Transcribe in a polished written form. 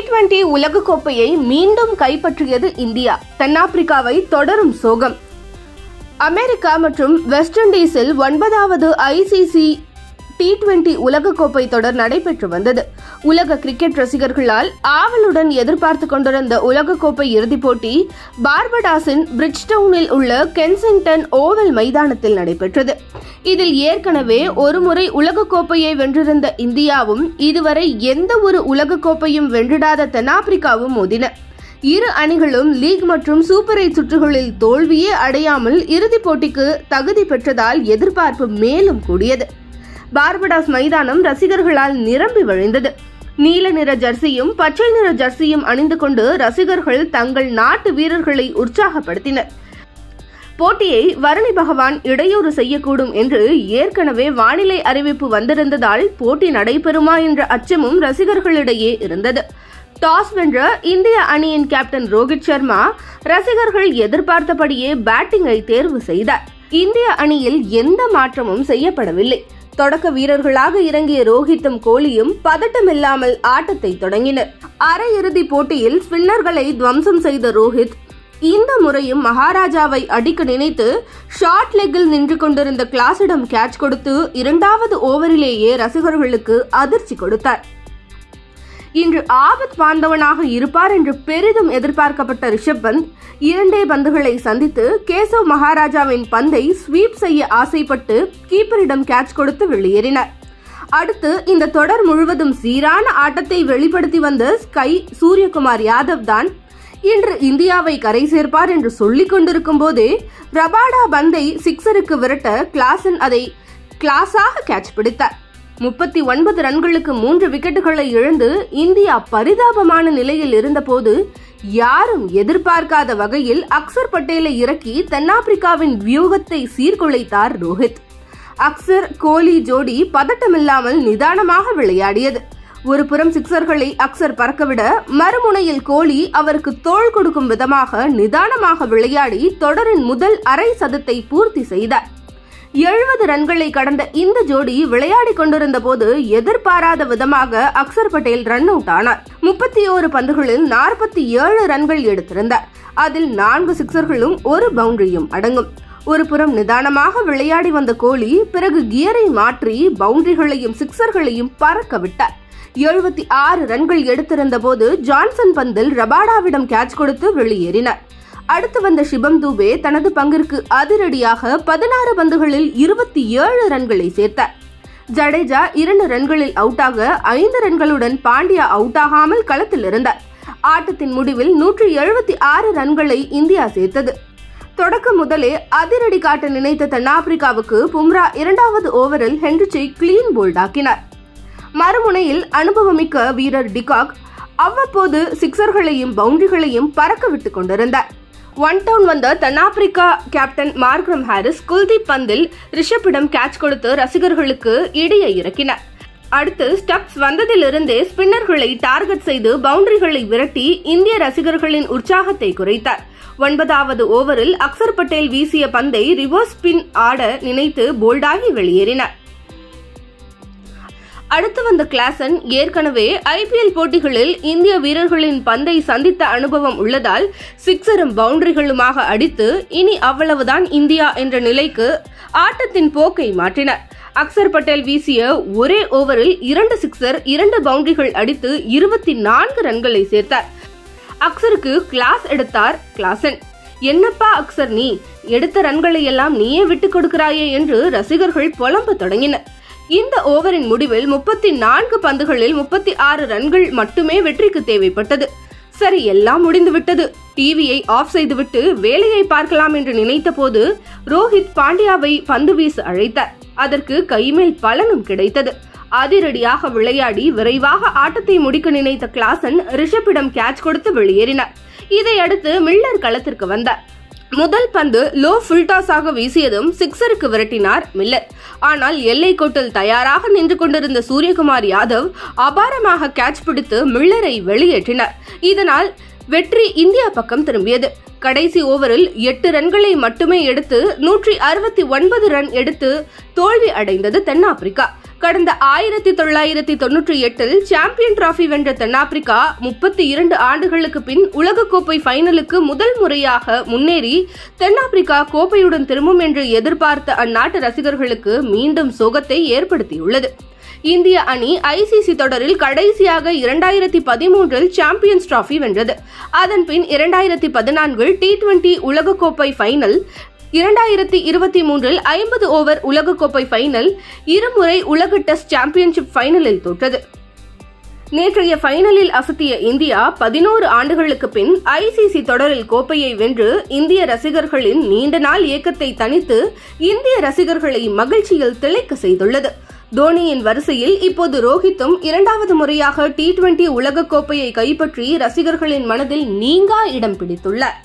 T20 உலகக்கோப்பையை மீண்டும் கைப்பற்றியது India. தென்னாப்பிரிக்காவை தொடரும் சோகம். அமெரிக்கா மற்றும் வெஸ்ட் இண்டீஸில் 9வது ICC T20 உலகக்கோப்பை தொடர் நடைபெற்று வந்தது. உலக கிரிக்கெட் ரசிகர்களால் ஆவலுடன் எதிர்பார்த்து கொண்டிருந்த உலகக்கோப்பை இறுதிப் போட்டி பார்படாஸின் பிரிட்ஜ்டவுனில் உள்ள கென்சிங்டன் ஓவல் மைதானத்தில் நடைபெற்றது. இதில் ஏற்கனவே ஒருமுறை உலகக்கோப்பையை வென்றிருந்த இந்தியாவும் இதுவரை எந்த ஒரு உலகக்கோப்பையும் வென்றிடாத தென்னாப்பிரிக்காவும் மோதின. இரு அணிகளும் லீக் மற்றும் சூப்பர் 8 சுற்றுகளில் தோல்வியே அடையாமல் இறுதிப் போட்டிக்கு தகுதி பெற்றதால் எதிர்பார்ப்பு மேலும் கூடியது. பார்படாஸ் மைதானம் ரசிகர்களால் நிரம்பி வழிந்தது. நீல நிற ஜெர்சியும் பச்சை நிற ஜெர்சியும் அணிந்து கொண்டு ரசிகர்கள் தங்கள் நாட்டு வீரர்களை உற்சாகப்படுத்தினர். போட்டியை வரணி பகவான் இடையூறு செய்யக்கூடும் என்று ஏற்கனவே வானிலை அறிவிப்பு வந்திருந்ததால் போட்டி நடைபெறுமா என்ற அச்சமும் ரசிகர்களிடையே இருந்தது. டாஸ் வென்ற இந்திய அணியின் கேப்டன் ரோஹித் சர்மா ரசிகர்கள் எதிர்பார்த்தபடியே பேட்டிங்கை தேர்வு செய்தார். இந்திய அணியில் எந்த மாற்றமும் செய்யப்படவில்லை. தொடக்க வீரர்களாக இறங்கிய ரோஹித்தும் கோலியும் பதட்டமில்லாமல் ஆட்டத்தை தொடங்கினர். அரையிறுதி போட்டியில் ஸ்பின்னர்களை துவம்சம் செய்த ரோஹித் இந்த முறையும் மகாராஜாவை அடிக்க நினைத்து ஷார்ட் லெக்கில் நின்று கொண்டிருந்த கிளாஸிடம் கேட்ச் கொடுத்து 2வது ஓவரிலேயே ரசிகர்களுக்கு அதிர்ச்சி கொடுத்தார். இன்று ஆபத் பாந்தவனாக இருப்பார் என்று பெரிதும் எதிர்பார்க்கப்பட்ட ரிஷப் பந்த் 2 பந்துகளை சந்தித்து கேசவ் மகாராஜாவின் பந்தை ஸ்வீப் செய்ய ஆசைப்பட்டு கீப்பரிடம் கேட்ச் கொடுத்து வெளியேறினார். அடுத்து இந்த தொடர் முழுவதும் சீரான ஆட்டத்தை வெளிப்படுத்தி வந்த ஸ்கை சூரியகுமார் யாதவ் தான் இன்று இந்தியாவை கரை சேர்ப்பார் என்று சொல்லிக் கொண்டிருக்கும் போதே ரபாடா பந்தை சிக்ஸருக்கு விரட்ட கிளாசன் அதை கிளாஸாக கேட்ச் பிடித்தார். 39 ரன்களுக்கு 3 விக்கெட்டுகளை இழந்து இந்தியா பரிதாபமான நிலையில் இருந்தபோது யாரும் எதிர்பார்க்காத வகையில் அக்சர் பட்டேலை இறக்கி தென்னாப்பிரிக்காவின் வியூகத்தை சீர்குலைத்தார் ரோஹித். அக்சர் கோலி ஜோடி பதட்டமில்லாமல் நிதானமாக விளையாடியது. ஒரு புறம் சிக்சர்களை அக்சர் பறக்கவிட மறுமுனையில் கோலி அவருக்கு தோள் கொடுக்கும் விதமாக நிதானமாக விளையாடி தொடரின் முதல் அரை சதத்தை பூர்த்தி செய்தார். 70 ரன்களை கடந்த இந்த ஜோடி விளையாடி கொண்டிருந்த போது எதிர்பாராத விதமாக அக்சர் பட்டேல் ரன் அவுட் ஆனார். 31 பந்துகளில் 47 ரன்கள் எடுத்திருந்தார். அதில் 4 சிக்சர்களும் 1 பவுண்டரியும் அடங்கும். ஒரு புறம் நிதானமாக விளையாடி வந்த கோலி பிறகு கியரை மாற்றி பவுண்டரிகளையும் சிக்சர்களையும் பறக்க விட்டார். 76 ரன்கள் எடுத்திருந்த போது ஜான்சன் பந்தில் ரபாடாவிடம் கேட்ச் கொடுத்து வெளியேறினார். அடுத்து வந்த சிவம் தூபே தனது பங்கிற்கு அதிரடியாக 16 பந்துகளில் 27 ரன்களை சேர்த்தார். ஜடேஜா 2 ரன்களில் அவுட்டாக 5 ரன்களுடன் பாண்டியா அவுட் ஆகாமல் களத்தில் இருந்தார். ஆட்டத்தின் முடிவில் 176 ரன்களை இந்தியா சேர்த்தது. தொடக்கம் முதலே அதிரடி காட்ட நினைத்த தென்னாப்பிரிக்காவுக்கு பும்ரா 2வது ஓவரில் ஹென்ரிச்சை கிளீன் போல்ட் ஆக்கினார். மறுமுனையில் அனுபவமிக்க வீரர் டிகாக் அவ்வப்போது சிக்சர்களையும் பவுண்டரிகளையும் பறக்க விட்டுக் கொண்டிருந்தார். 1 டவுன் வந்த தென்னாப்பிரிக்கா கேப்டன் மார்க்ரம் ஹாரிஸ் குல்தீப் பந்தில் ரிஷப்பிடம் கேட்ச் கொடுத்து ரசிகர்களுக்கு இடியை இறக்கினார். அடுத்து ஸ்டப்ஸ் வந்ததிலிருந்தே ஸ்பின்னர்களை டார்கெட் செய்து பவுண்டரிகளை விரட்டி இந்திய ரசிகர்களின் உற்சாகத்தை குறைத்தார். 9வது ஓவரில் அக்சர் பட்டேல் வீசிய பந்தை ரிவர்ஸ் ஸ்பின் ஆட நினைத்து போல்டாகி வெளியேறினார். அடுத்து வந்த கிளாசன் ஏற்கனவே IPL போட்டிகளில் இந்திய வீரர்களின் பந்தை சந்தித்த அனுபவம் உள்ளதால் சிக்ஸரும் பவுண்டரிகளுமாக அடித்து இனி அவ்வளவுதான் இந்தியா என்ற நிலைக்கு ஆட்டத்தின் போக்கை மாற்றினார். அக்சர் பட்டேல் வீசிய ஒரே ஓவரில் 2 சிக்ஸர் 2 பவுண்டரிகள் அடித்து 24 ரன்களை சேர்த்தார். அக்சருக்கு கிளாஸ் எடுத்தார் கிளாசன். என்னப்பா அக்சர், நீ எடுத்த ரன்களை எல்லாம் நீயே விட்டுக் கொடுக்கிறாயே என்று ரசிகர்கள் புலம்ப தொடங்கினர். இந்த ஓவரின் முடிவில் 34 பந்துகளில் 36 ரன்கள் மட்டுமே வெற்றிக்கு தேவைப்பட்டது. சரி, எல்லாம் முடிந்துவிட்டது, டிவியை ஆஃப் செய்துவிட்டு வேலையை பார்க்கலாம் என்று நினைத்த போது ரோஹித் பாண்டியாவை பந்து வீச அழைத்தார். அதற்கு கைமேல் பலனும் கிடைத்தது. அதிரடியாக விளையாடி விரைவாக ஆட்டத்தை முடிக்க நினைத்த கிளாசன் ரிஷப்பிடம் கேட்ச் கொடுத்து வெளியேறினார். இதையடுத்து மில்லர் களத்திற்கு வந்தார். முதல் பந்து லோ ஃபுல் டாஸாக வீசியதும் சிக்ஸருக்கு விரட்டினார் மில்லர். ஆனால் எல்லை கோட்டில் தயாராக நின்று கொண்டிருந்த சூரியகுமார் யாதவ் அபாரமாக கேட்ச் பிடித்து மில்லரை வெளியேற்றினார். இதனால் வெற்றி இந்தியா பக்கம் திரும்பியது. கடைசி ஓவரில் 8 ரன்களை மட்டுமே எடுத்து 169 ரன் எடுத்து தோல்வி அடைந்தது தென்னாப்பிரிக்கா. கடந்த 1998 சாம்பியன் டிராபி வென்ற தென்னாப்பிரிக்கா 32 ஆண்டுகளுக்கு பின் உலகக்கோப்பை ஃபைனலுக்கு முதல் முறையாக முன்னேறி தென்னாப்பிரிக்கா கோப்பையுடன் திரும்பும் என்று எதிர்பார்த்த அந்நாட்டு ரசிகர்களுக்கு மீண்டும் சோகத்தை ஏற்படுத்தியுள்ளது. இந்திய அணி ஐசிசி தொடரில் கடைசியாக 2013 சாம்பியன்ஸ் டிராபி வென்றது. அதன்பின் 2014 T20 உலகக்கோப்பை ஃபைனல், 2023 50 ஓவர் உலகக்கோப்பை ஃபைனல், இருமுறை உலக டெஸ்ட் சாம்பியன்ஷிப் ஃபைனலில் தோற்றது. நேற்றைய ஃபைனலில் அசத்திய இந்தியா 11 ஆண்டுகளுக்கு பின் ஐசிசி தொடரில் கோப்பையை வென்று இந்திய ரசிகர்களின் நீண்ட நாள் ஏக்கத்தை தணித்து இந்திய ரசிகர்களை மகிழ்ச்சியில் திளைக்க செய்துள்ளது. தோனியின் வரிசையில் இப்போது ரோஹித்தும் 2வது முறையாக T20 உலகக்கோப்பையை கைப்பற்றி ரசிகர்களின் மனதில் நீங்கா இடம் பிடித்துள்ளார்.